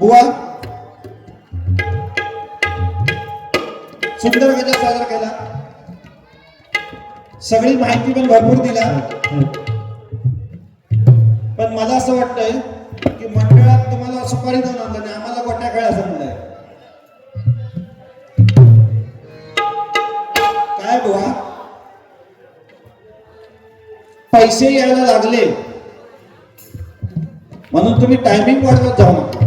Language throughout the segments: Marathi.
बुवा सुंदर गजा साजरा केला, सगळी माहिती पण भरपूर दिला. पण मला असं वाटतंय की मंडळात तुम्हाला सुपारी देऊन आणलं नाही, आम्हाला गोट्या खेळ असं म्हणलंय. काय बुवा, पैसे यायला लागले म्हणून तुम्ही टायमिंग वाढवत जाऊ नका.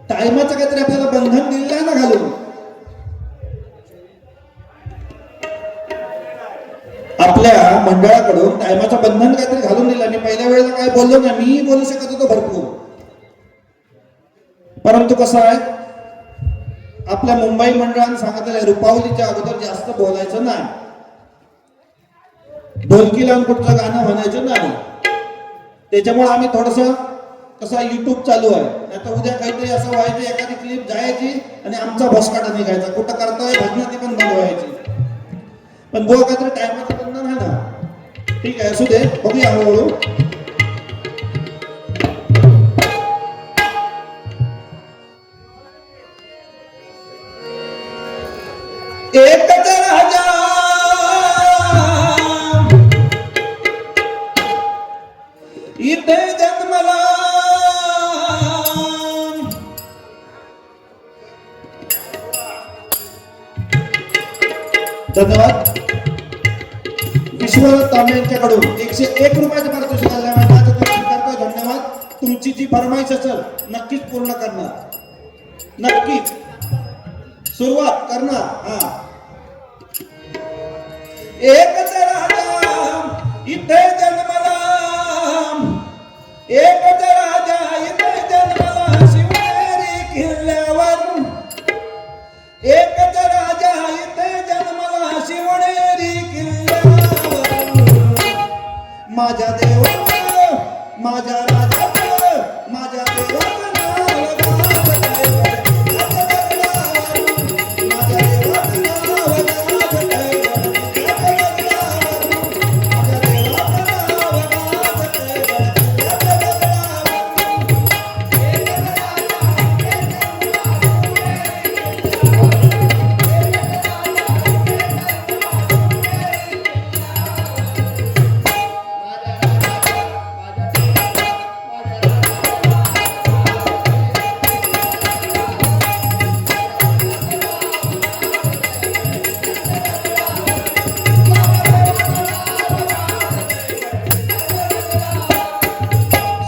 टायमाचं काहीतरी आपल्याला बंधन दिलेलं आहे ना घालून. आपल्या मंडळाकडून टायमाचं बंधन काहीतरी घालून दिलं. मी पहिल्या वेळेला काय बोललो ना, मी बोलू शकत होतो भरपूर, परंतु कसं आहे, आपल्या मुंबई मंडळाने सांगितलेलं रुपावलीच्या अगोदर जास्त बोलायचं नाही, ढोलकी लावून कुठलं गाणं म्हणायचं नाही. त्याच्यामुळे आम्ही थोडस कसं युट्यूब चालू आहे, नाही तर उद्या काहीतरी असं व्हायचं, एखादी क्लिप जायची आणि आमचा भस्काटा निघायचा, कुठं करतोय भजनं ती पण बंद व्हायची. पण बुवा काहीतरी टायमाचं बंधन आहे ना, ठीक आहे, असू दे, बघूया हळूहळू. एकच राजा इथे जन्मला, धन्यवाद. विश्वनाथ तांबे यांच्याकडून 101 रुपयाचं पारितोषिक करतोय. धन्यवाद. तुमची जी फरमाईश असेल नक्कीच पूर्ण करणार, नक्कीच सुरुवात करणार. हा, एकच राजा इथे जन्मला, एकच राजा इथे जन्मला शिवनेरी किल्ल्यावर, एकच राजा इथे जन्मला शिवनेरी किल्ल्यावर. माझ्या देवा माझ्या राजा माझ्या देवा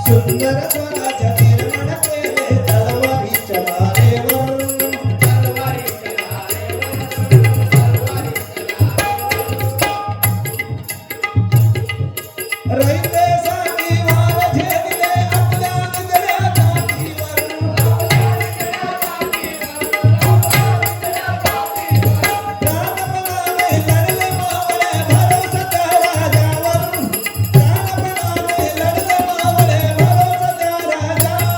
सुंदर स्वराज्य निर्माण केले तलवारीच्या धारेवर, रयतेसाठी वार झेलले आपल्या निजऱ्या जातीवर, प्राणपणाने लढले मावळे भरोसाच्या राजावर, प्राणपणाने लढले मावळे भरोसाच्या राजावर.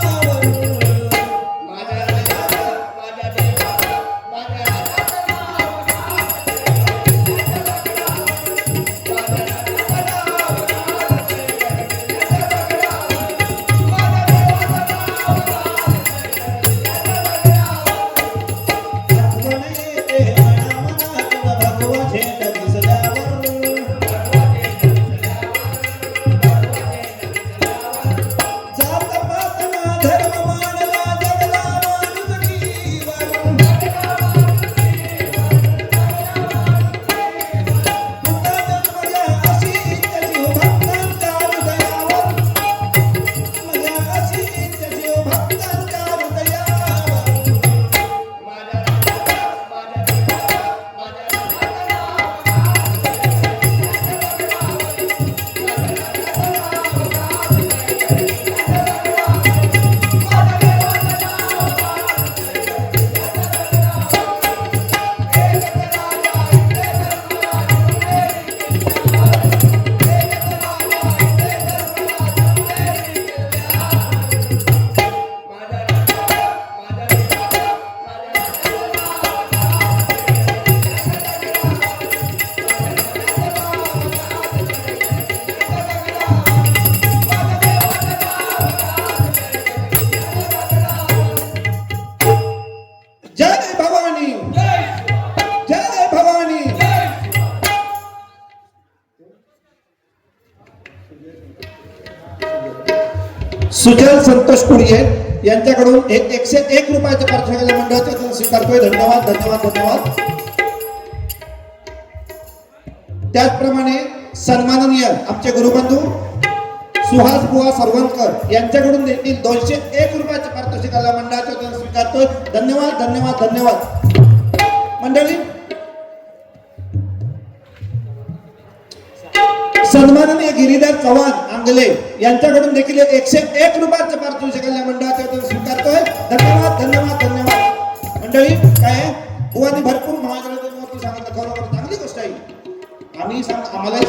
सुजल संतोष कुडिये यांच्याकडून 101 रुपयाचं पारितोषिक मंडळाच्या वतीने स्वीकारतोय. धन्यवाद धन्यवाद धन्यवाद. त्याचप्रमाणे सन्माननीय आमचे गुरुबंधू सुहास बुवा सरवणकर यांच्याकडून देखील 201 रुपयाचं पारितोषिक मंडळाच्या वतीने स्वीकारतोय. धन्यवाद धन्यवाद धन्यवाद. मंडळी, सन्माननीय गिरीधर चव्हाण आंगले यांच्याकडून देखील 101 रुपयाचं पारितोषिक मंडळाच्या वतीने स्वीकारतोय. धन्यवाद धन्यवाद धन्यवाद. मंडळी, काय बुवानी भरपूर महाजनांवरती सांगितलं, खरोखर चांगली गोष्ट आहे. आम्हालाही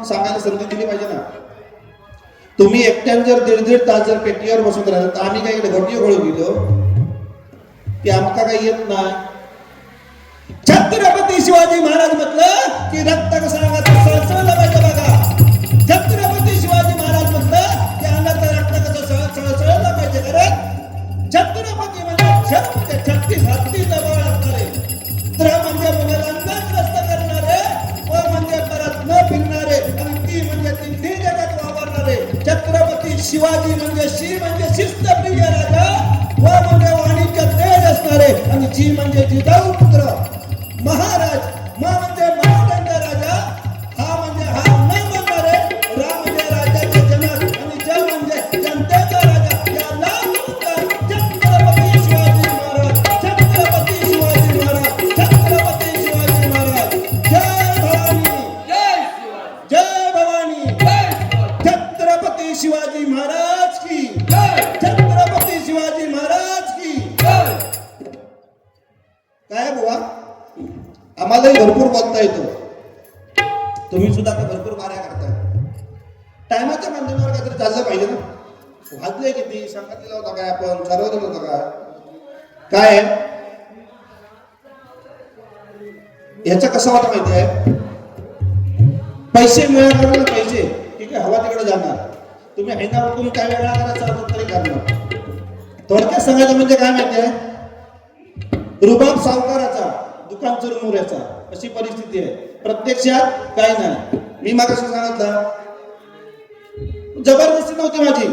सांगायला संधी दिली पाहिजे ना. तुम्ही एकट्याने जर 1.5 तास जर पेटीवर बसून राहिला तर आम्ही काय घोटी गोळी गेलो की आमका काही येत नाही. छत्रपती शिवाजी महाराज म्हटलं की रक्त कसं अंगात सळसळलं पाहिजे बघा. छत्रपती शिवाजी महाराज म्हटलं की अंगात रक्त कसं सळसळलं पाहिजे. कारण छत्रपती म्हणजे 36 हत्तीचं बळ असणारे, तर म्हणजे मुलांना त्रस्त करणारे, व म्हणजे परत न फिरणारे, आणि ती म्हणजे तिन्ही जगात वावरणारे. छत्रपती शिवाजी म्हणजे म्हणजे शिस्तप्रिय राजा, व म्हणजे वाणिज्य तेज असणारे, आणि जी म्हणजे जिजाऊ पुत्र महाराज, म्हणजे महाराजांचा राजा, हा म्हणजे हा न म्हणणारे, रा म्हणजे राजाचे जनक, आणि ज म्हणजे जनतेचा राजा. याला म्हणतात छत्रपती शिवाजी महाराज. छत्रपती शिवाजी महाराज. छत्रपती शिवाजी महाराज. जय भवानी, जय भवानी. छत्रपती शिवाजी महाराज की, छत्रपती शिवाजी महाराज की. काय बुवा, आम्हालाही भरपूर बोलता येतो, तुम्ही सुद्धा आता भरपूर कार्य करताय. टायमाच्या माध्यमावर काहीतरी चाललं पाहिजे ना. वाजले किती सांगितलेलं होतं काय, आपण ठरवलेलं होतं काय याचा कसा होता माहिती आहे. पैसे मिळणार पैसे ठीक आहे, हवा तिकडे जाणार. तुम्ही हैना उठून काय वेगळा करायचा तरी करणार. थोडक्यात सांगायचं म्हणजे काय माहिती आहे, रुबाब सावकाराचा, दुकान चुरमुऱ्याचा, अशी परिस्थिती आहे. प्रत्यक्षात काय नाही. मी मागाशी सांगितलं, जबरदस्ती नव्हती माझी.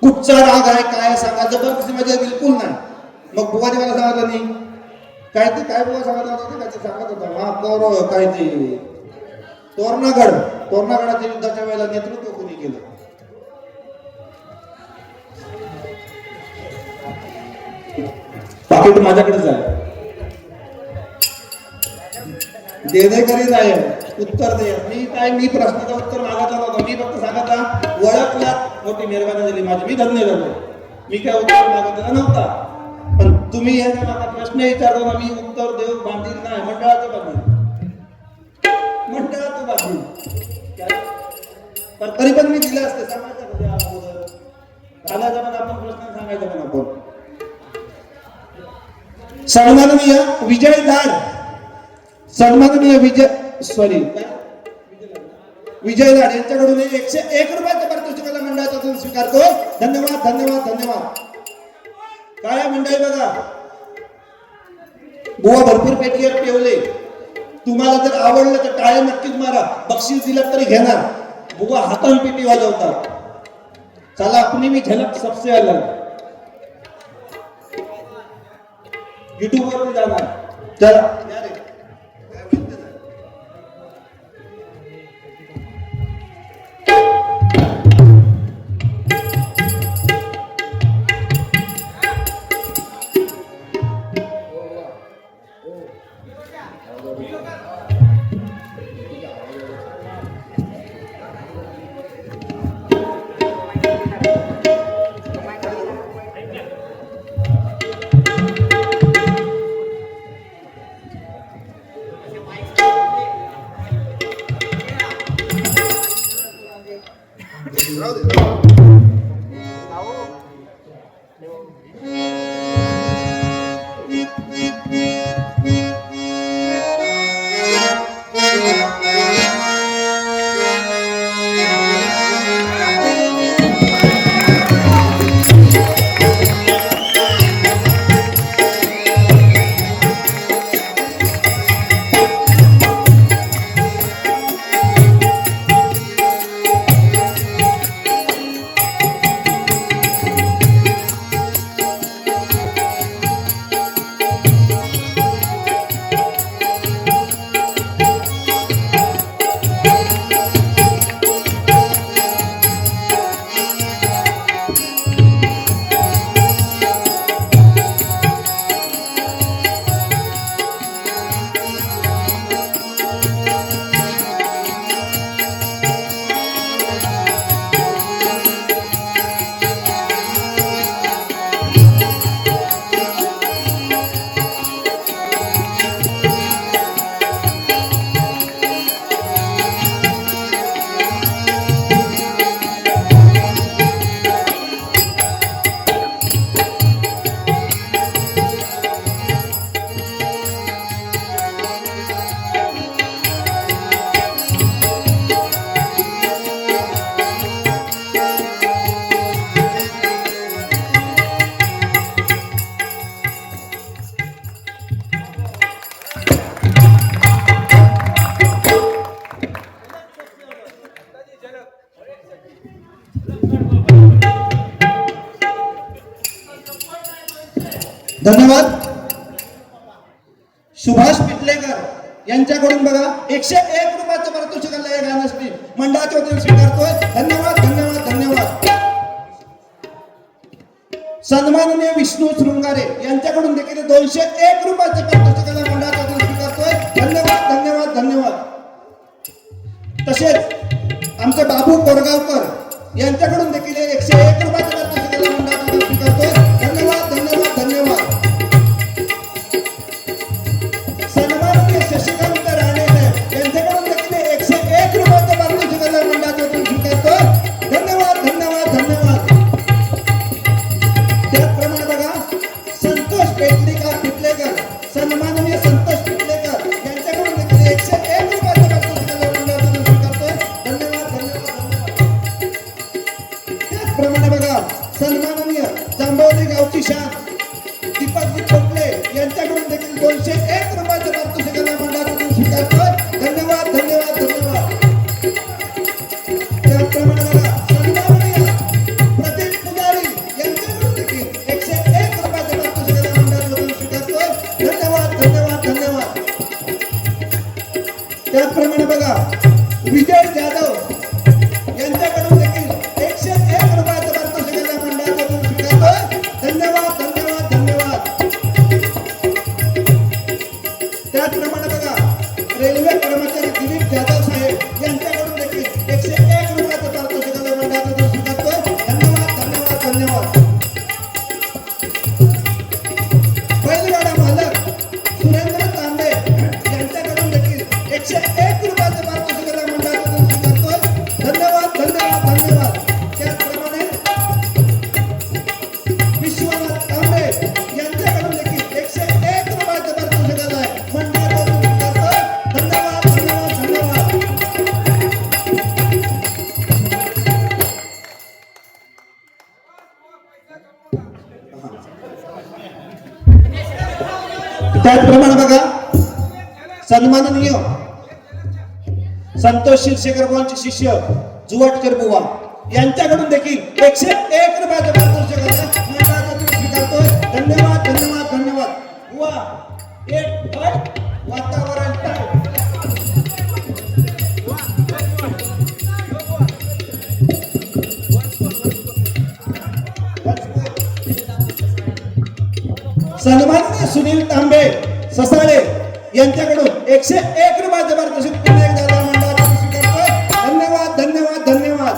कुठचा राग आहे काय सांगा, जबरदस्ती माझी बिलकुल नाही. मग बुवानी मला सांगितलं नाही काय ते, काय बुवा सांगितलं होतं काय ते सांगत होता महापौर काय ते तोरणागडाच्या युद्धाच्या वेळेला नेतृत्व कोणी केलं. पाकिट माझ्याकडेच आहे, देणेकरी आहे, उत्तर दे. मी प्रश्नाचं उत्तर मागायला नव्हतं. मी फक्त सांगता ओळखला, मोठी मेहरबानी झाली माझी, मी धन्य झालो. मी काय उत्तर मागत नव्हता, पण तुम्ही हे मला प्रश्न विचारतो ना, मी उत्तर देऊ बांधील नाही. मंडळाचं बांधील पण तरी पण मी दिलं असते. सांगायचं अगोदर घालायचं पण आपण, प्रश्न सांगायचा पण आपण. सन्माननीय विजय दाड, सन्माननीय विजय दाड यांच्याकडून 101 रुपयाचं पारितोषिक मंडळाचा स्वीकारतो. धन्यवाद धन्यवाद धन्यवाद. काय मंडळी बघा, बुवा भरपूर पेटीवर ठेवले. तुम्हाला जर आवडलं तर टाळ्या नक्कीच मारा. बक्षीस दिलं तरी घेणार. बुवा हातान पेटी वाजवतात. चला अपनी भी झलक सबसे अलग यूट्यूब वर जाणार. चला धन्यवाद. सुभाष पिटलेकर यांच्याकडून बघा 101 रुपयाचं पारितोषिकाला एक गाणं मंडळाच्या वतीने स्वीकारतोय. धन्यवाद धन्यवाद धन्यवाद. सन्माननीय विष्णू शृंगारे यांच्याकडून देखील 201 रुपयाचं पारितोषिकाला मंडळाच्या वतीने स्वीकारतोय. धन्यवाद धन्यवाद धन्यवाद. तसेच आमचे बाबू कोरगावकर यांच्याकडून देखील 101 रुपयाचं पारितोषिकाला मंडळाच्या वतीने स्वीकारतोय. धन्यवाद धन्यवाद धन्यवाद. सन्माननीय शशिकांत राणे यांच्याकडून देखील 101 रुपयाचं पारितोषिकाला मंडळाच्या वतीने स्वीकारतोय. धन्यवाद धन्यवाद धन्यवाद. त्याचप्रमाणे बघा संतोष पिटलेकर सन्माननीय संतोष पिटलेकर यांच्याकडून देखील 101 रुपयाचं पारितोषिकाला मंडळाच्या वतीने स्वीकारतोय. धन्यवाद धन्यवाद धन्यवाद. त्याचप्रमाणे बघा सन्माननीय जांभवली गावची शान दीपकजी खोपले यांच्याकडून देखील 201 रुपयाचं पारितोषिकाला मंडळाच्या वतीने स्वीकारतोय. धन्यवाद धन्यवाद धन्यवाद. त्याचप्रमाणे बघा सन्माननीय प्रदीप पुजारी यांच्याकडून देखील 101 रुपयाचं पारितोषिकाला मंडळाच्या वतीने स्वीकारतोय. धन्यवाद धन्यवाद धन्यवाद. त्याचप्रमाणे बघा विजय जाधव यांच्याकडून देखील 101 रुपयाचं पारितोषिकाला मंडळाच्या वतीने स्वीकारतोय. धन्यवाद धन्यवाद धन्यवाद. त्याचप्रमाणे बघा रेल्वे कर्मचारी दिलीप जाधव साहेब यांच्याकडून देखील 101 रुपयाचं पारितोषिकाला मंडळाच्या वतीने स्वीकारतोय. धन्यवाद धन्यवाद धन्यवाद. बैलगाडा मालक सुरेंद्र तांबे यांच्याकडून देखील 101 रुपयाचं पारितोषिकाला मंडळाच्या वतीने स्वीकारतोय. धन्यवाद धन्यवाद धन्यवाद. त्याचप्रमाणे विश्वनाथ तांबे यांच्याकडून देखील 101 रुपयाचं पारितोषिकाला मंडळाच्या वतीने स्वीकारतोय. धन्यवाद धन्यवाद धन्यवाद. त्याचप्रमाणे बघा सन्माननीय संतोष शिरशेखर बुवांचे शिष्य जुवाटकर बुवा यांच्याकडून देखील 101 रुपयाचं पारितोषिकाला मंडळाच्या वतीने स्वीकारतोय. धन्यवाद धन्यवाद धन्यवाद. बुवा एक वातावरण सन्माननीय सुनील तांबे ससाळे यांच्याकडून 101 रुपयाचं पारितोषिक पुन्हा एकदा मंडळाच्या वतीने स्वीकारतोय. धन्यवाद धन्यवाद धन्यवाद.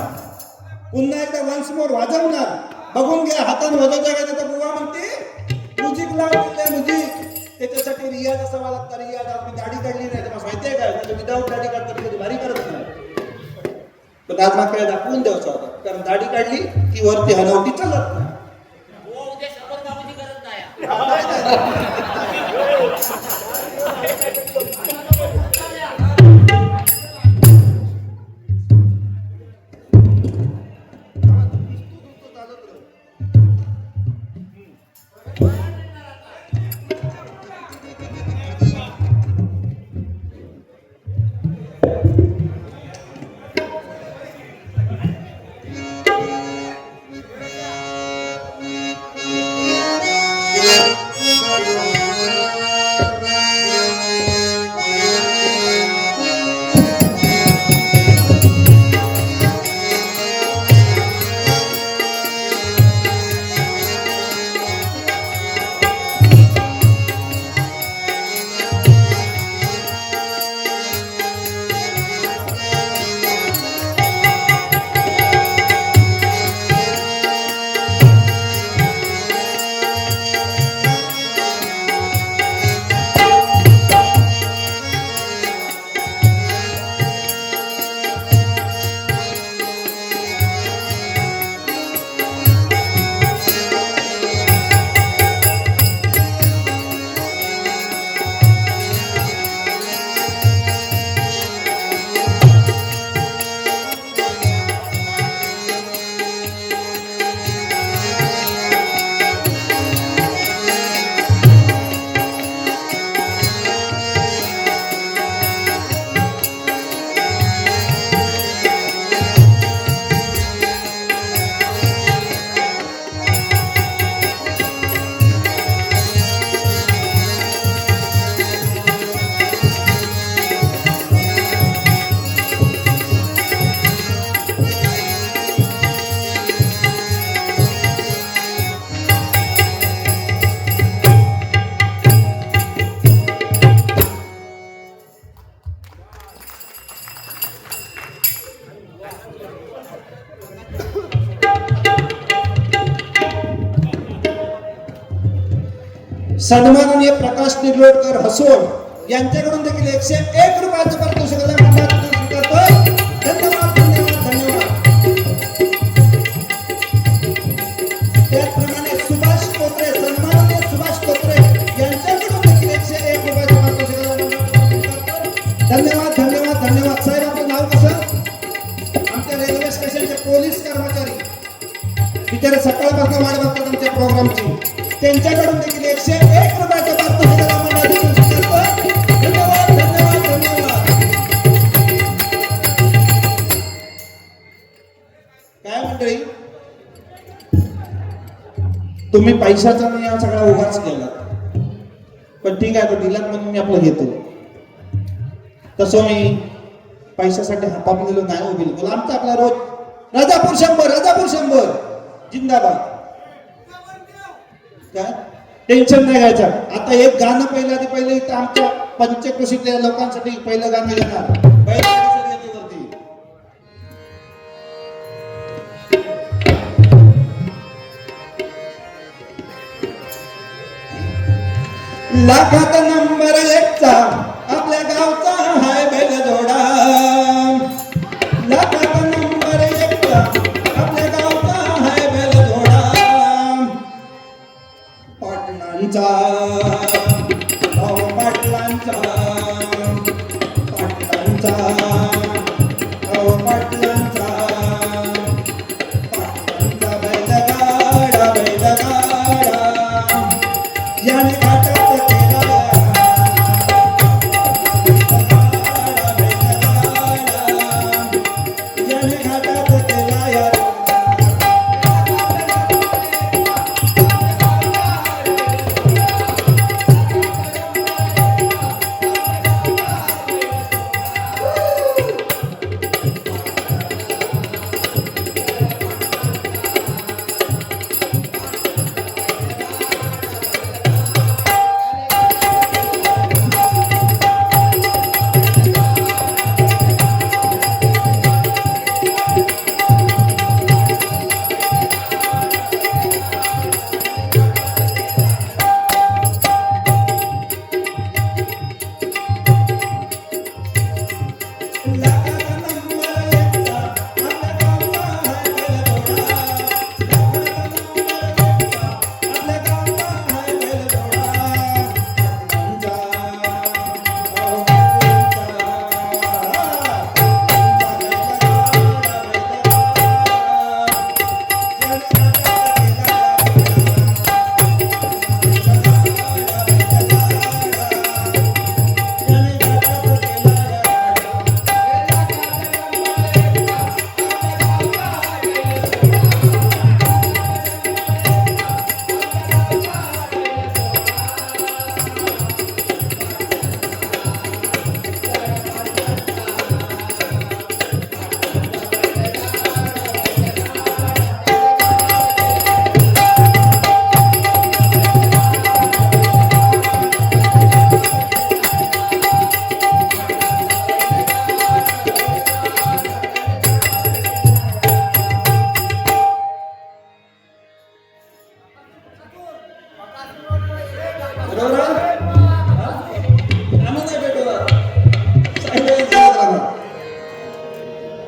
पुन्हा एकदा वन्स मोर वाजवणार बघून घ्या. हाताने वाजवता का तर बुवा म्हणते म्युझिक लावले म्युझिक त्याच्यासाठी रियाज असावा लागता. रियाज आपली दाढी काढली नाही तर माहितीये काय विदाऊट दाढी काढतो कधी भारी करत नाही. पण आज मागच्या दाखवून द्यायचा होता कारण दाढी काढली की वरती हलवती चालत नाही. सन्माननीय प्रकाश निगलोडकर हसोड यांच्याकडून देखील 101 रुपयाचं पारितोषिक स्वीकारतोय. धन्यवाद धन्यवाद धन्यवाद. त्याचप्रमाणे सुभाष कोत्रे, सन्माननीय सुभाष कोत्रे यांच्याकडून देखील 101 रुपयाचं पारितोषिक स्वीकारतोय. धन्यवाद धन्यवाद धन्यवाद. साहेब आपलं नाव कसं? आमच्या रेल्वे स्टेशनचे पोलीस कर्मचारी बिचारे सकाळपासून वाट बघतात आमच्या प्रोग्रामची. त्यांच्याकडून देखील 101 रुपयाचं पारितोषिक स्वीकारतोय. धन्यवाद धन्यवाद धन्यवाद. काय मंडळी, तुम्ही पैशाचा नाही हा सगळा उगाच केला, पण ठीक आहे, आता दिलात म्हणून मी आपलं घेतो. तसं मी पैशासाठी हापापलेलो नाही हो बिलकुल. आमचा आपला रोज राजापूर 100 जिंदाबाद. काय टेन्शन नाही घ्यायचं. आता एक गाणं पहिले इथं आमच्या पंचक्रोशीतल्या लोकांसाठी पहिलं गाणं घेणार. लाखात नंबर 1चा आपल्या गावचा हाय बैलजोडा. लाखात नंबर 1चा आपल्या गावचा हाय बैलजोडा. पाटलांचा पाटलांचा पाटलांचा पाटलांचा पाटलांचा बैलगाडा बैलगाडा याने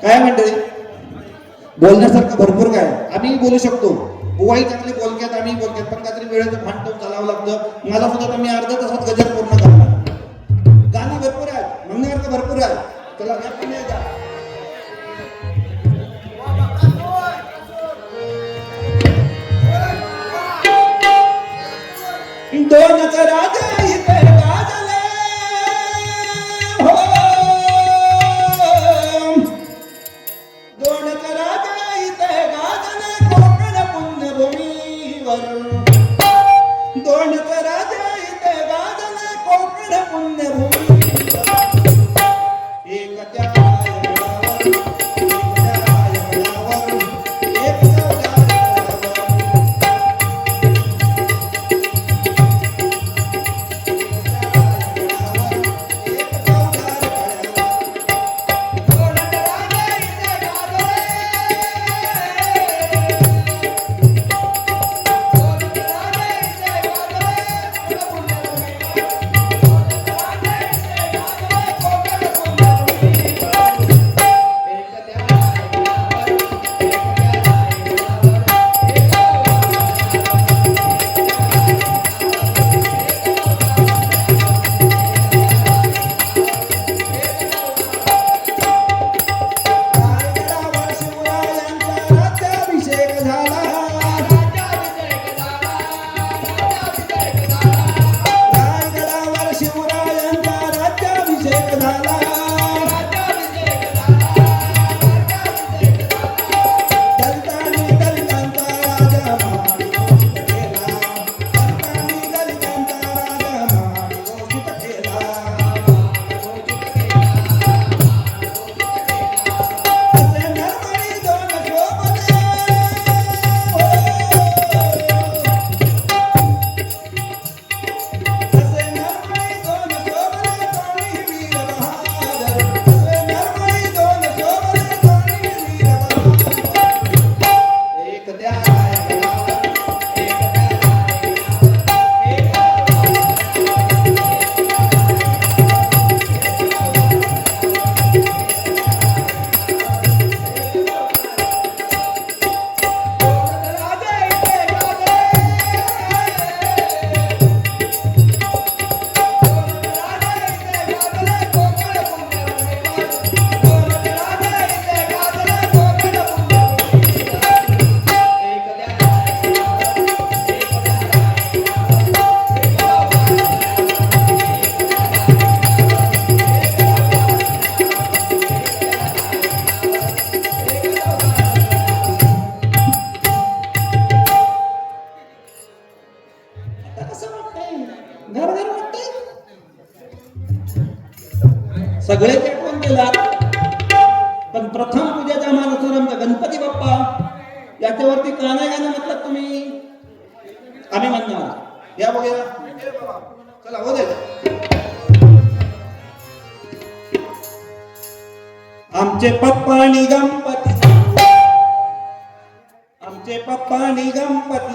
काय मंडळी, बोलण्यासारखं भरपूर काय. आम्ही बोलू शकतो, बुवाई चांगले बोलक्यात, आम्ही बोलक्यात, पण काहीतरी वेळेचं भान ठेवून चालावं लागतं. मला सुद्धा मी अर्ध्या तासात गजर पूर्ण करणार. गाणी भरपूर आहेत, म्हणण्यासारखं भरपूर आहे. चला दोन राजा इथे गाजले हो, दोन राजा इथे गाजले कोकण पुण्यभूमीवर. दोन राजा इथे गाजले सगळेच आठवण केलात, पण प्रथम पूजेचा मान असून आमचा गणपती बाप्पा याच्यावरती का नाही गाणं म्हटलं तुम्ही? आम्ही म्हणणार या बघूया, चला हो दे. आमचे पप्पा आणि गणपती, आमचे पप्पा आणि गणपती,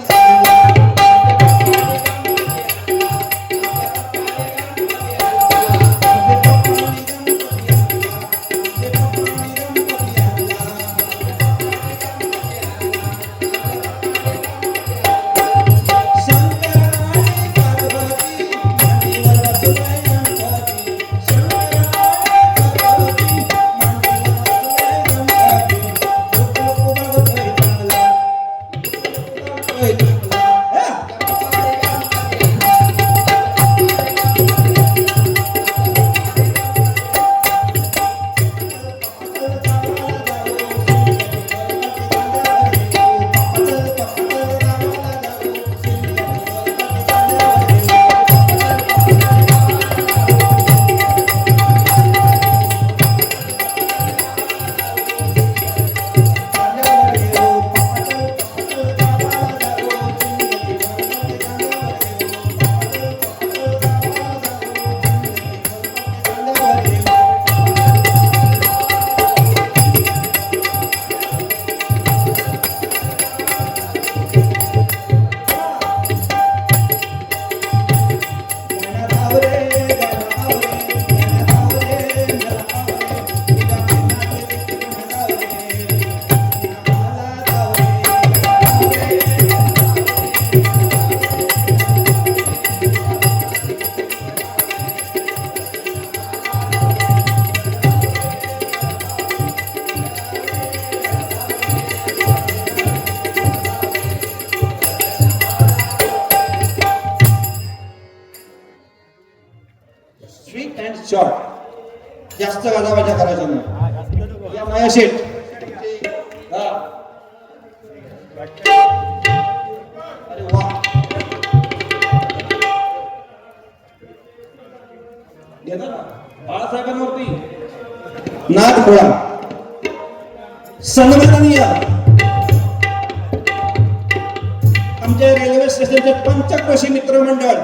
स्वीट अँड शॉर्ट, जास्त गाजावाजा करायचा नाही. या माया शेठ, अरे वा, बाळासाहेबांवरती नाद खोळा सन्माननीय आमच्या रेल्वे स्टेशनचे पंचक्रोशी मित्रमंडळ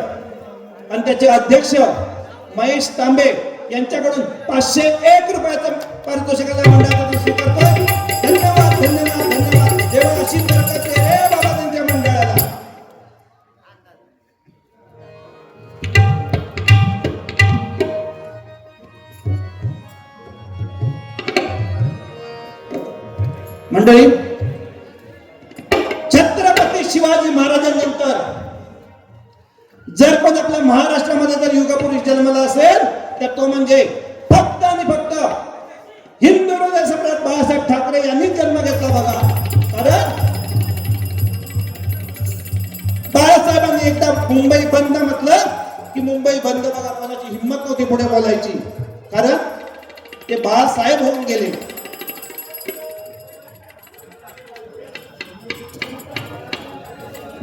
आणि त्याचे अध्यक्ष महेश तांबे यांच्याकडून 501 रुपयाचं पारितोषिकाला मंडळाचा स्वीकारतो. धन्यवाद धन्यवाद धन्यवाद. देवा अशी बरकत दे रे बाबा त्यांच्या मंडळाला. मंडळी, छत्रपती शिवाजी महाराजांनंतर जर पण आपल्या महाराष्ट्रामध्ये जर युगपुरुष जन्मला असेल तर तो म्हणजे फक्त आणि फक्त हिंदू हृदय सम्राट बाळासाहेब ठाकरे यांनी जन्म घेतला बघा. कारण बाळासाहेबांनी एकदा मुंबई बंद म्हटलं की मुंबई बंद बघा, कोणाची हिंमत नव्हती पुढे बोलायची, कारण ते बाळासाहेब होऊन गेले.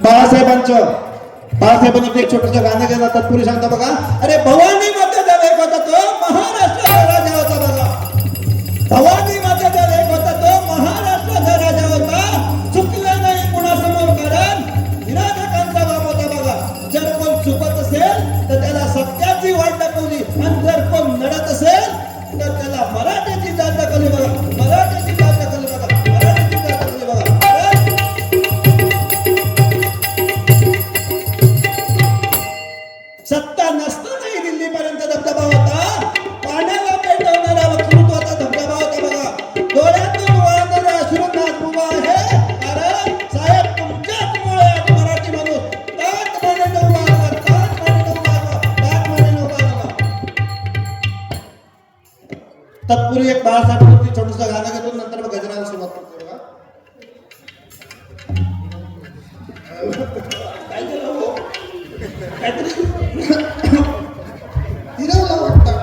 बाळासाहेबांनी एक छोटस गाणं गेलं तत्पुरुष सांगता बघा. अरे भवानी मातेचा लेख होता तो महाराष्ट्राचा राजा होता बघा. भवानी मातेचा लेख होता तो महाराष्ट्राचा राजा होता. चुकला नाही कुणासमोर, कारण विराजकांचा बाप होता बघा. जर कोण चुकत असेल तर त्याला सत्याची वाट दाखवली, आणि जर कोण लढत असेल तर त्याला मराठीची जात दाखवली बघा. मराठीची जात दाखवली बघा. मराठीची जात दाखवली बघा. सत्ता नसतानाही दिल्लीपर्यंत धबधबा होता. पाण्याला पेटवणारा वक्तृत्वाचा धबधबा होता बघा. डोळ्यातून वाळणारा अश्रुनाथ उभा आहे, कारण साहेब तुमच्याचमुळे आज मराठी माणूस ताट मानेने उभा आहे. ताट मानेने उभा आहे. ताट मानेने उभा आहे. तत्पूर्वी एक बाळासाहेबांवरती छोटंसं गाणं घेतो, नंतर मग गजराला सुरुवात करतो बघा. काय केलं हो? काहीतरी फिरवलं वाटतं.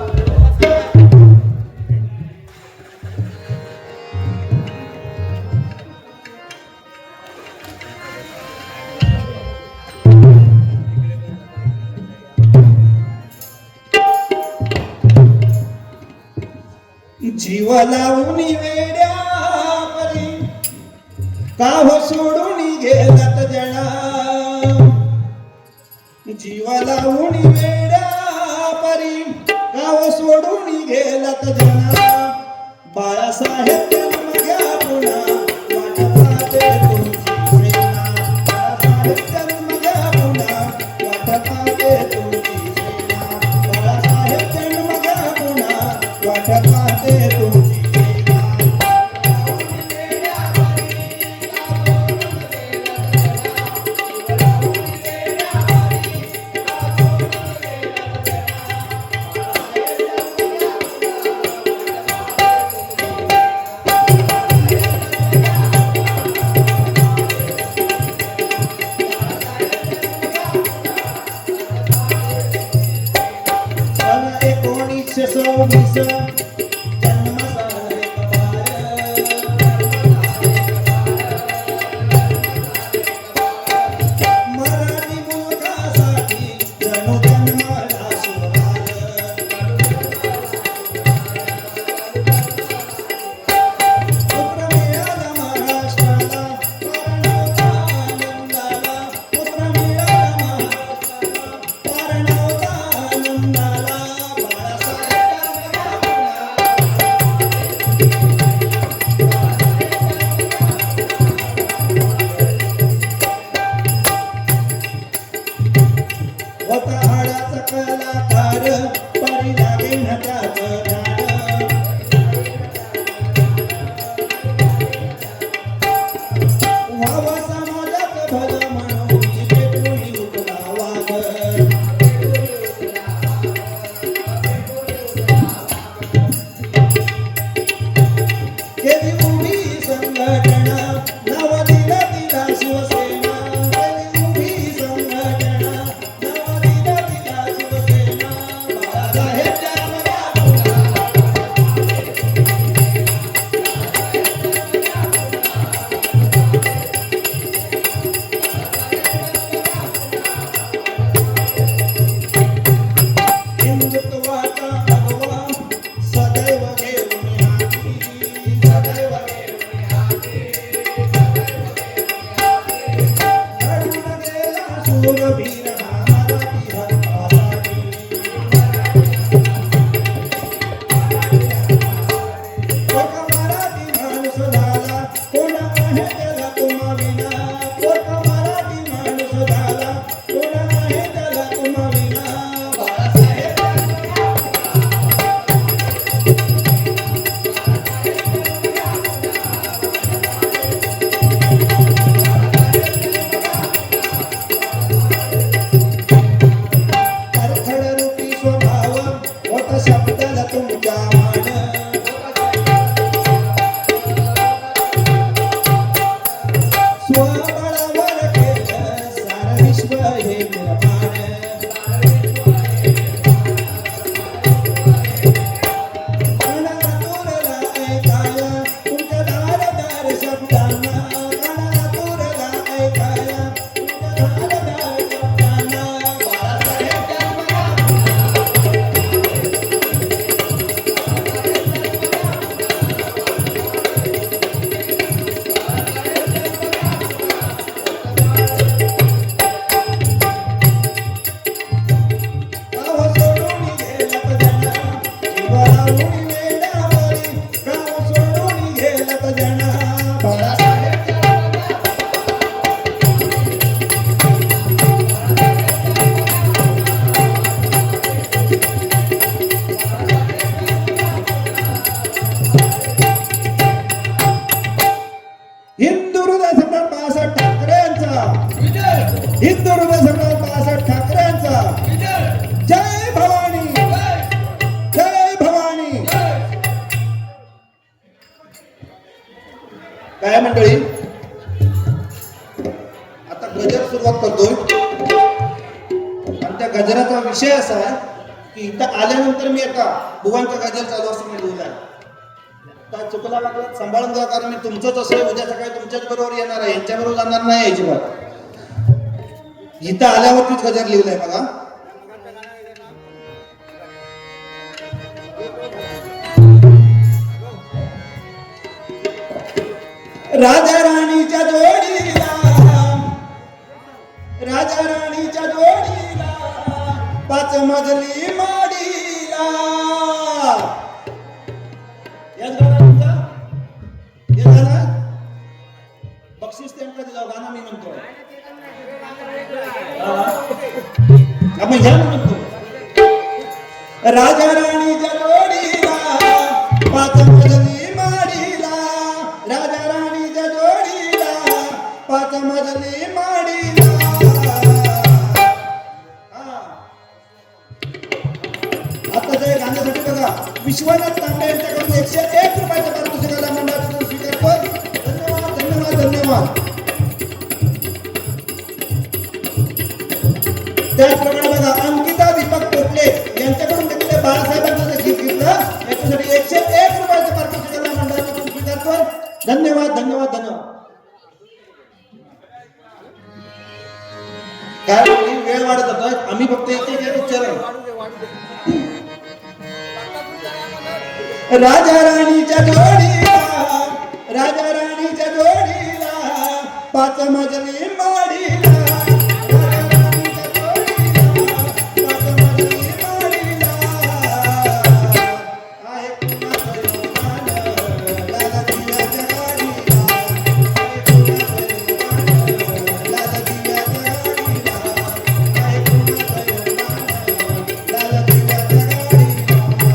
जीव लावून वेड्या परी का हो सोडून गेलात जना जीव लावून वेड्या परी का हो सोडून गेलात जना बाळासाहेब जन्म घ्या पुन्हा वाट पाहते तुमची सेना बाळासाहेब जन्म घ्या पुन्हा वाट पाहते तुमची सेना बाळासाहेब जन्म घ्या पुन्हा वाट पाहते तुमची काय मंडळी, आता गजर सुरुवात करतोय आणि त्या गजराचा विषय असा आहे की इथं आल्यानंतर मी एका बुवांचा गजर चालू असं मी लिहिलाय. काय चुकला लागला सांभाळून जा, कारण मी तुमचंच असं उद्या सकाळी तुमच्याच बरोबर येणार आहे, यांच्या बरोबर जाणार नाही अजिबात. इथं आल्यावरतीच गजर लिहिलाय बघा. राजा राणीच्या जोडीला, राजा राणीच्या जोडीला, 5 मजली माडीला. याच गाणं तुमचा? हे गाणं बक्षीस त्यांना दिलं, गाणं मी म्हणतो. आपण ह्या म्हणतो, राजा राणीच्या जोडीला, 5 मजली माडीला, राजा राणीच्या जोडीला, 5 मजली माडीला. आता जे गाण्यासाठी बघा, विश्वनाथ तांबे यांच्याकडून 101 रुपयाचं पारितोषिक मंडळातून स्वीकारतो. धन्यवाद धन्यवाद धन्यवाद. त्याचप्रमाणे बघा, अंकिता दीपक पोटले यांच्याकडून देखील बाळासाहेबांना गीत घेतलं, याच्यासाठी 101 रुपयाचं पारितोषिक मंडळातून स्वीकारतो. धन्यवाद धन्यवाद धन्यवाद. काय वेळ वाढत जातोय, आम्ही फक्त एक चरण. राजा राणीच्या जोडीला, राजा राणीच्या जोडीला, 5 मजली माडीला, राजा राणीच्या जोडीला, 5 मजली माडीला. आहे कुणाचं योगान, लाला दिव्याच्या गाडीला, आहे कुणाचं योगान, लाला दिव्याच्या गाडीला, आहे कुणाचं योगान, लाला दिव्याच्या गाडीला.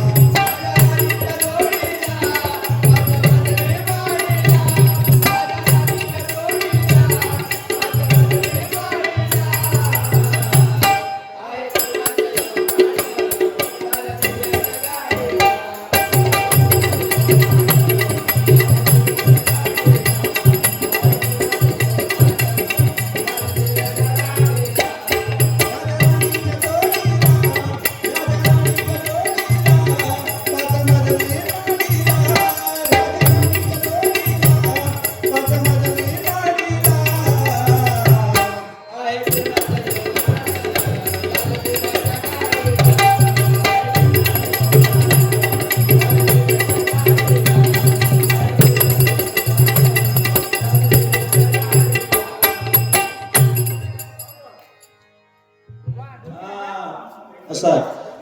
असं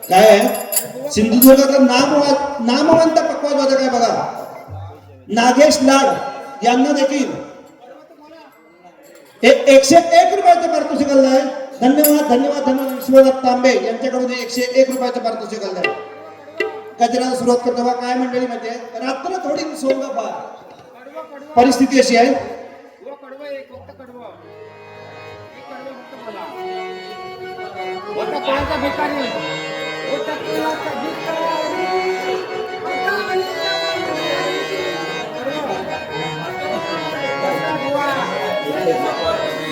काय आहे, सिंधुदुर्गाचा नामवंत पक्वाद्वादक आहे बघा, नागेश लाड यांना देखील हे 101 रुपयाचं पारितोषिक आहे. धन्यवाद धन्यवाद धन्यवाद. विश्वनाथ तांबे यांच्याकडून 101 रुपयाचं पारितोषिक आहे. गजराला सुरुवात करतो बा. काय मंडळी म्हणजे रात्र थोडी सोंग फार, परिस्थिती अशी आहे.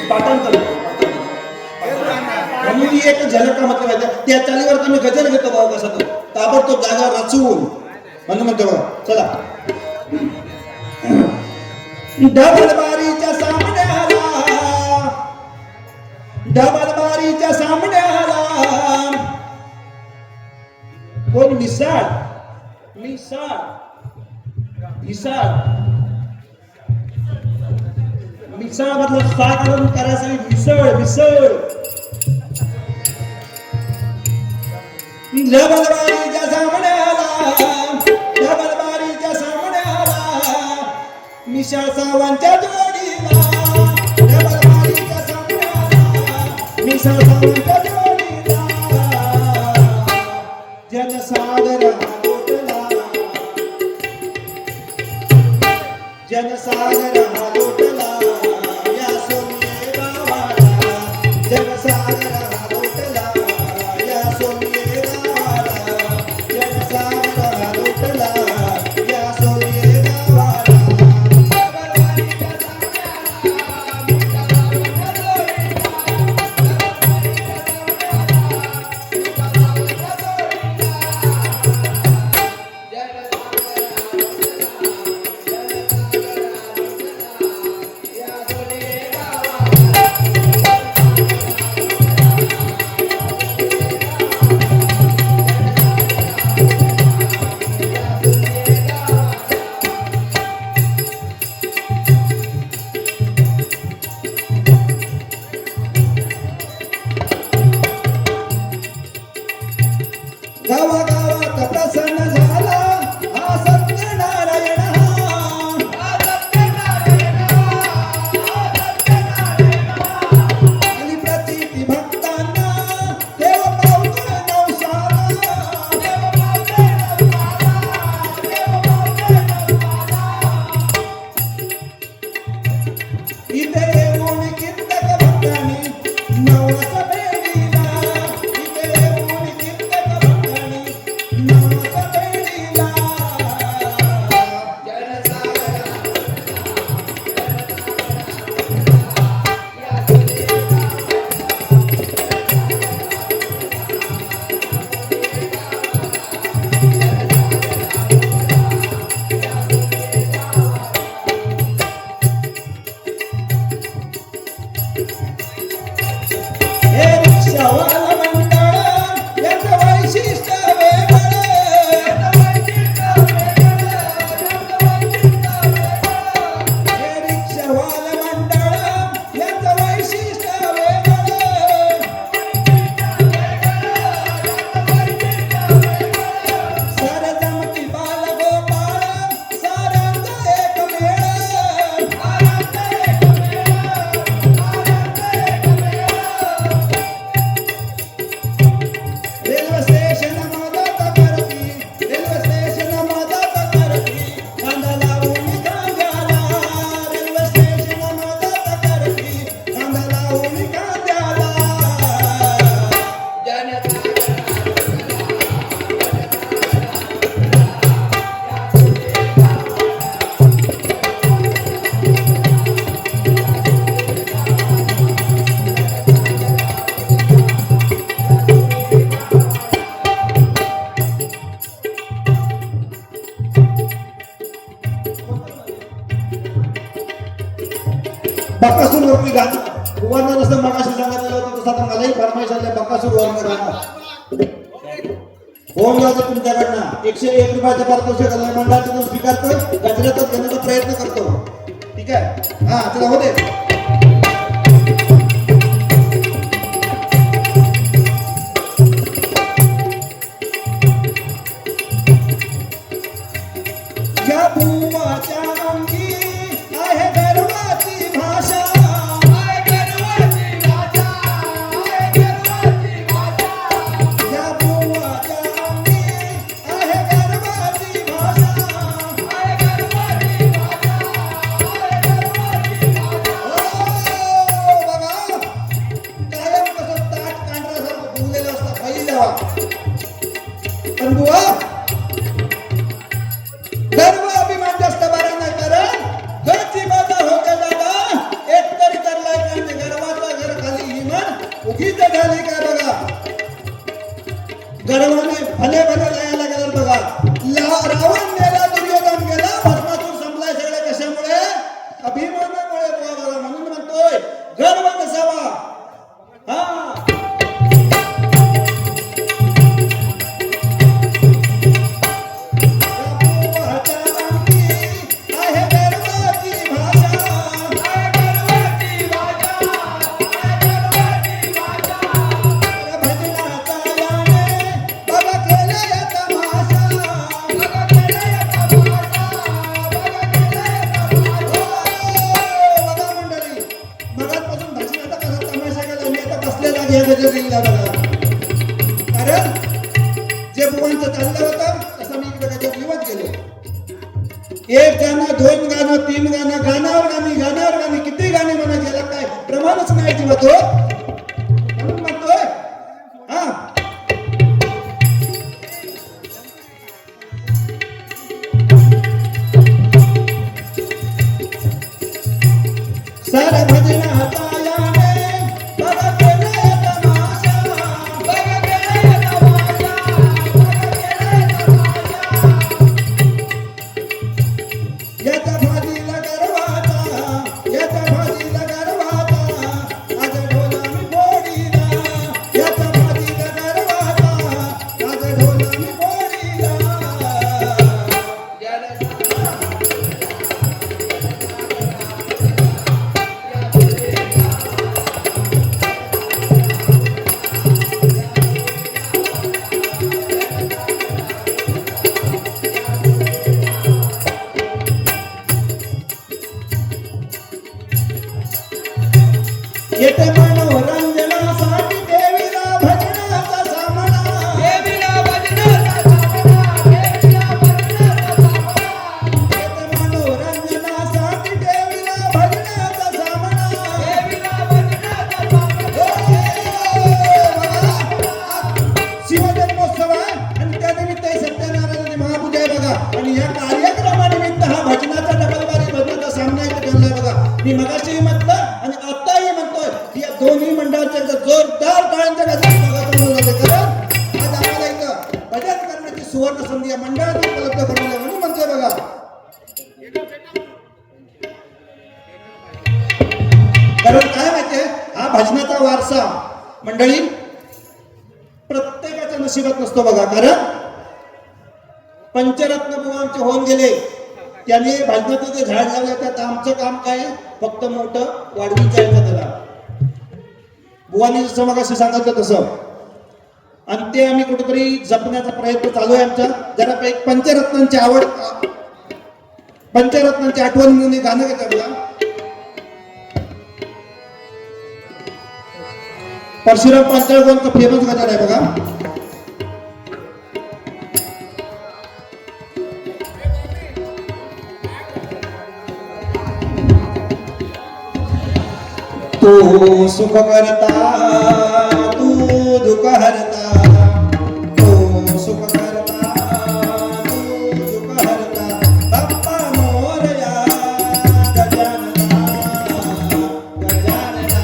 पाठांतर म्हणून एक झलक मतलब आहे त्या चालीवर आम्ही गजर घेतो भाऊ कसा तो ताबडतोब जागा रचून म्हणून म्हणतो बघा. चला. डबलबारीच्या सामन्याला, डबलबारीच्या सामन्याला कोण मिसाळ मिसाळ मिसाळ मिसळ मतलब सा काढून करायचं मिसळ मिसळ. डबलबारीच्या सामन्याला, डबलबारीच्या सामन्याला, मिसळ सावांच्या जोडीला, डबलबारीच्या सामन्याला, मिसळ सावांच्या जोडीला. जनसागर लोटला, जनसागर लोटला, या सोनिये गावाला, जनसागर लोटला, या सोनिये गावाला, जनसागर लोटला, या सोनिये गावाला. इथे येऊन कीर्तक भक्तांनी नवस पेढीला, इथे येऊन कीर्तक भक्तांनी नवस पेढीला. हे रिक्षावाला मंडळ याचं वैशिष्ट्य वेगळं, हे रिक्षावाला मंडळ याचं वैशिष्ट्य वेगळं. सारं जमती बालगोपाळ साऱ्यांचं एक मेळ. रेल्वे स्टेशन मदत करती, रेल्वे स्टेशन मदत करती, कांदा लावून कांद्याला, रेल्वे स्टेशन मदत करती, कांदा लावून कांद्याला. बकासूर वरती गाणं बुवांना जसं मगाशी सांगितलं होतं तसं आता मलाही फरमाईश आली बकासूर वरनं गाणं. होऊन जातं तुमच्याकडनं. 101 रुपयाचं पारितोषिक आलंय मंडळाचं स्वीकारतो, गजरातच घेण्याचा प्रयत्न करतो. ठीक आहे, हा चला होते. या बुवाच्या अंगी आहे गर्वाची भाषा, या बुवाच्या अंगी आहे गर्वाची भाषा. हो बघा, कायम कसं ताट कांढऱ्यासारखं फुगलेलं असतं पहिल्या. पण बुवा गर्व अभिमान जास्त बरा नाही, कारण घरची बाजार होते दादा एक तरी करलाय कारण गर्वाचं घर खाली इमान उगीच झाली काय बघा. गर्वाने भले भले लायाला गेला बघा. रावण गेला, दुर्योधन गेला, भस्मासूर संपलाय सगळे कशामुळे? अभिमानामुळे बुवा बघा. म्हणून म्हणतोय गर्व नसावा. हा आहे गर्वाची भाषा, भजनाचा याने बाबा केलंय तमाशा. बघा मंडळी, मगाचपासून भजनाचा कसा तमाशा केला मी आता बसलेला घ्या गजरिंगला बघा. कारण जे बुवांचं चाललं होतं तसं मी इकडे त्याच्यात लिवत गेलो. एक गाणं, दोन गाणं, तीन गाणं, गाण्यावर गाणी, किती गाणी म्हणायची याला काय प्रमाणच नाही जीवत हो. म्हणून म्हणतोय हा सार भजनाचा याने बाबा केलंय तमाशा, याच्या भाजीला गर्वाचा, याच्या भाजीला गर्वाचा, आज ढोला मी फोडीला, याच्या भाजीला गर्वाचा, आज ढोला मी फोडीला. येते मनोरंजनासाठी देवीला भजनाचा सामना, येते मनोरंजनासाठी देवीला भजनाचा सामना. मंडळात उपलब्ध करून द्या म्हणून म्हणतोय बघा. कारण काय माहितीये, हा भजनाचा वारसा मंडळी प्रत्येकाच्या नशिबात नसतो बघा. कारण पंचरत्न बुवांचे होऊन गेले, त्याने भजनाचं जे झाड लावलं त्यात आमचं काम काय, फक्त मोठं वाढवीत जायचं त्याला. बुवांनी जसं मग असं सांगितलं तसं, आणि ते आम्ही कुठेतरी जपण्याचा प्रयत्न चालू आहे आमचा. जरा एक पंचरत्नांची आवड, पंचरत्नांची आठवण म्हणून एक गाणं घेतलं बघा. परशुराम पांचाळकरांचं फेमस गाणं आहे बघा. तू सुख करता, तू दुःख हरता, तू सुख करता, तू दुःख हरता, बाप्पा मोरया गजानना गजानना.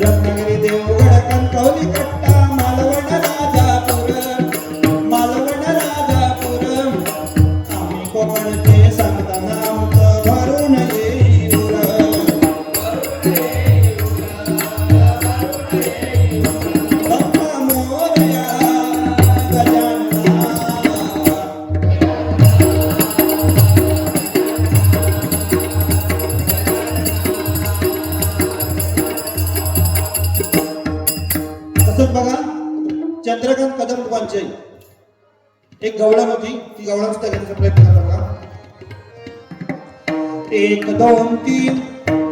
रत्नागिरी देवगड कणकवली कट्टा मालवण राजापूर, मालवण राजापूर. आम्ही कोकणचे सांगताना आमचं भरून येईल. बाप्पा मोरया गजानना. तसंच बघा, चंद्रकांत कदम बुवांची एक गवळण होती, ती गवळण सुद्धा घेण्याचा प्रयत्न करा बघा. 1 2 3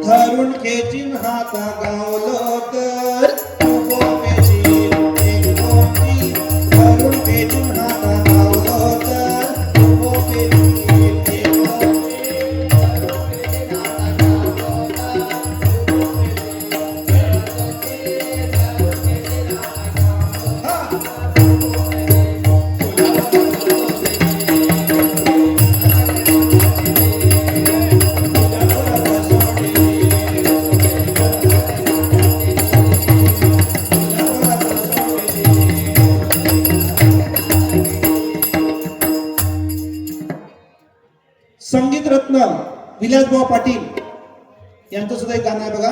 धरून खेचीन हाता गावलो तर तू पेशील. 1 2 3 धरून खेचीन हाता गावलो तर तू पेशील. 1 2 संगीत रत्न विलासभाऊ पाटील यांचं सुद्धा एक गाणं आहे बघा.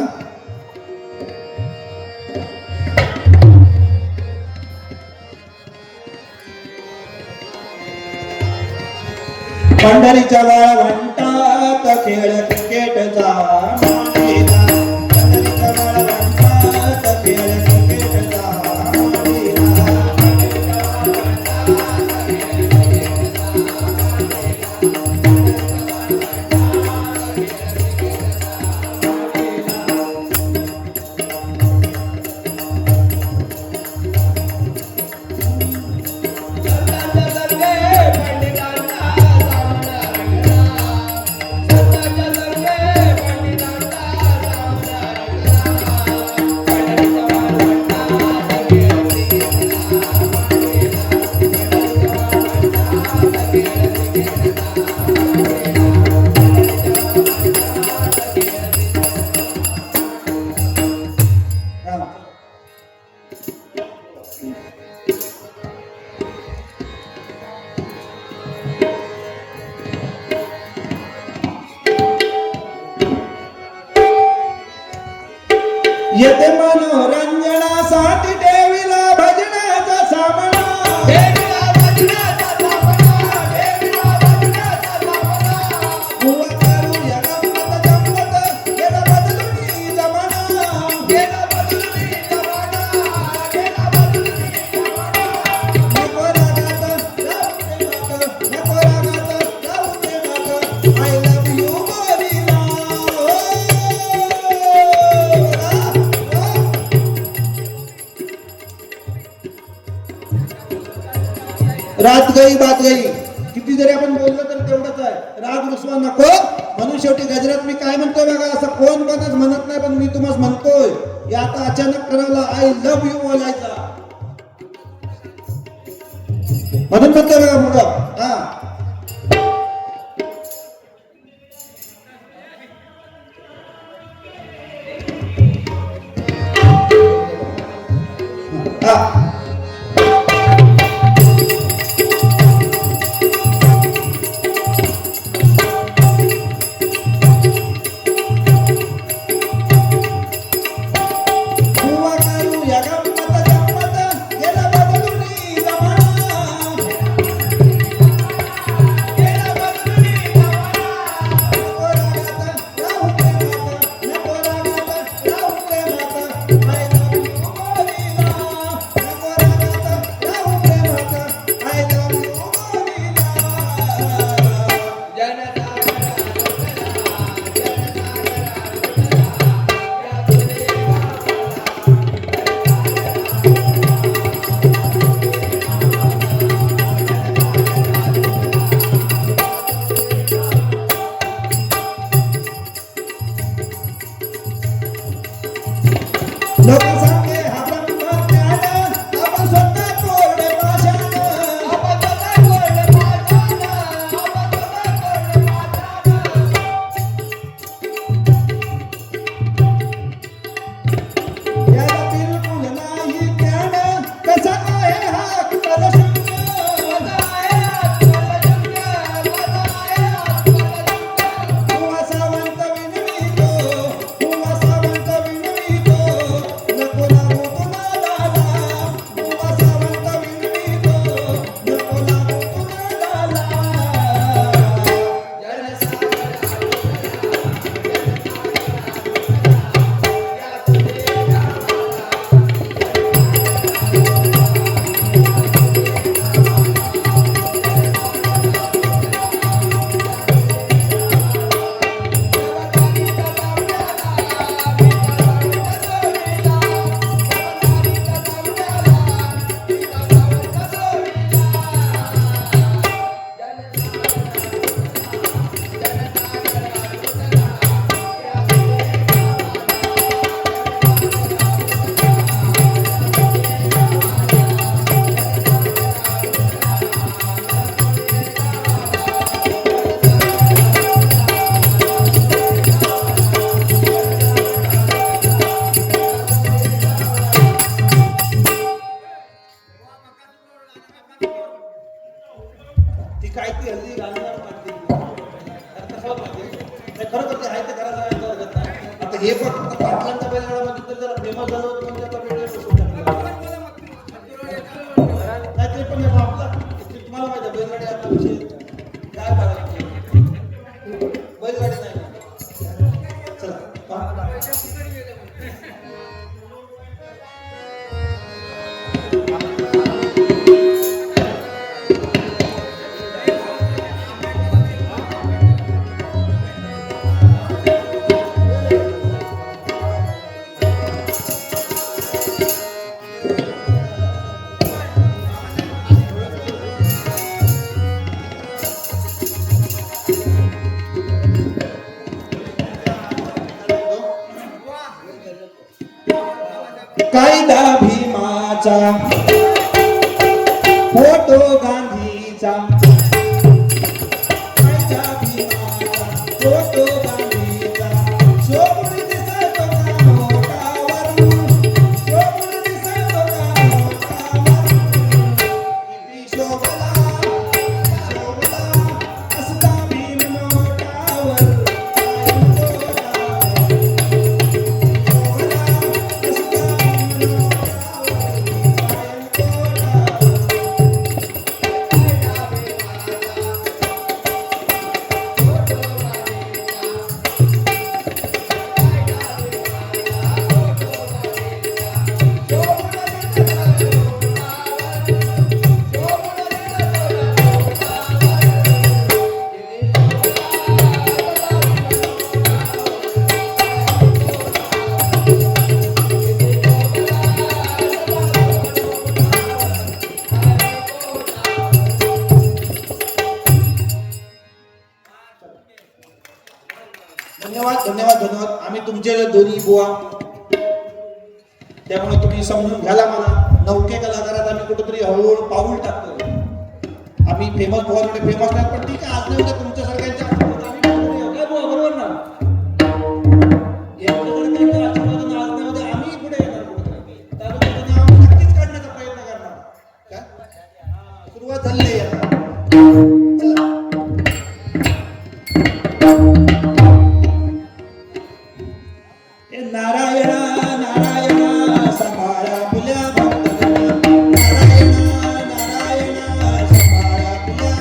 पंढरीच्या वाळवंटात खेळ क्रिकेटचा मांडीला, पंढरीच्या वाळवंटात खेळ क्रिकेटचा मांडीला. येते मनोरंजनासाठी देवीला भजनाचा सामना, देवीला भजनाचा सामना, देवीला भजनाचा सामना. बुवा करूया गंमत जंमत, गेला बदलूनी जमाना, गेला बदलूनी जमाना, गेला बदलूनी जमाना. नको रागात जाऊ दे माग, नको रागात जाऊ दे माग, I love you गोरीला. रात गई बात गई. किती जरी आपण बोललो तर तेवढंच आहे. राग रुसवा नको. म्हणून शेवटी गजरात मी काय म्हणतोय बघा, असं कोण कोणच म्हणत नाही, पण मी तुम्हाला म्हणतोय या आता अचानक ठरवलं आय लव्ह यू बोलायचा. म्हणून म्हणतोय बघा पुढं. हा हा लोकांसारखे हा ब्रह्मज्ञान आपण स्वतः कोरडे पाषाण. याला बिलकुल नाही ज्ञान कसा आहे हा कलशुद्ध. हुआ सावंत विनवितो, हुआ सावंत विनवितो, नको लागू कुणाला. हुआ सावंत विनवितो, नको लागू कुणाला. ती काय ती हल्ली गाणं म्हणते. अरे तसं म्हणते. नाही, खरोखर ते आहे ते करायला काय हरकत नाही. आता हे फक्त पाटलांच्या बैलगाडा तर जरा फेमस झालं होतं म्हणजे आता वेगळे बसून टाकलं. नाही ते पण हे आपला तुम्हाला माहिती आहे बैलगाडी आता विषय काय करायचं. बैलगाडी नाही चला कायदा भीमाचा फोटो गांधीचा. कायदा भीमाचा फोटो गांधीचा. शोभून दिसतो का नोटावर, शोभून दिसतो का नोटावर. किती शोभला शोभला असला भीम नोटावर. धन्यवाद धन्यवाद धन्यवाद. आम्ही तुमचे दोन्ही बुवा, त्यामुळे तुम्ही समजून घ्यायला मला. नौके कलाकारात आम्ही कुठेतरी हळूहळू पाऊल टाकतो. आम्ही फेमस बुवाकडे फेमस नाही, पण ठीक आहे, आज नाही उद्या तुमच्या सारख्यांच्या आशीर्वादाने आम्ही कुठेतरी येऊ. काय बुवा, बरोबर ना? यांच्याकडे त्यांच्या आशीर्वादाने आज नाही उद्या आम्ही पुढे येणार कुठेतरी. तालुक्याचं नाव आम्ही नक्कीच काढण्याचा प्रयत्न करणार. काय सुरुवात झाली आहे आता. चला. ए नारायणा नारायणा सांभाळा फुल्या भक्तजना. नारायणा नारायणा सांभाळा फुल्या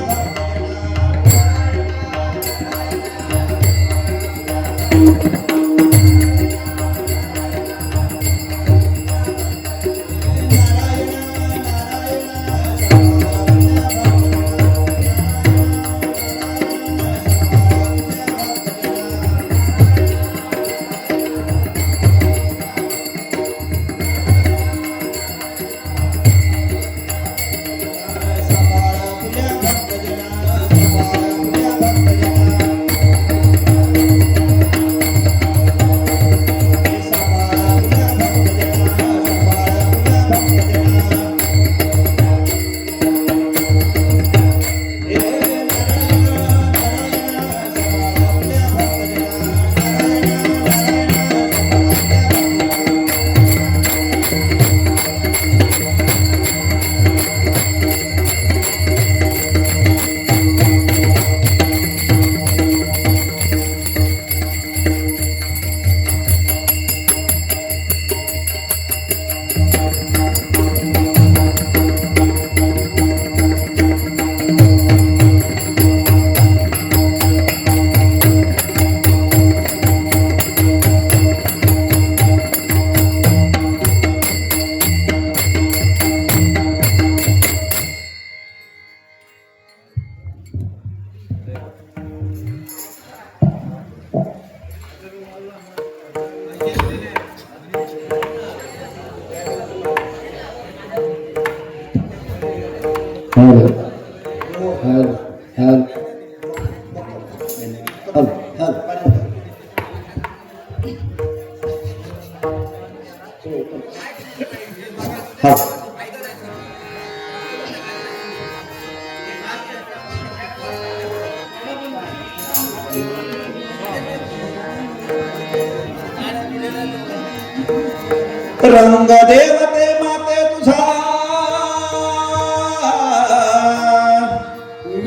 रंग देवते माते तुझा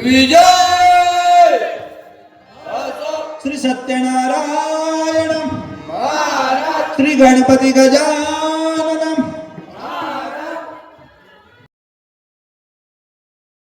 विजय. श्री सत्यनारायण श्री गणपती गजा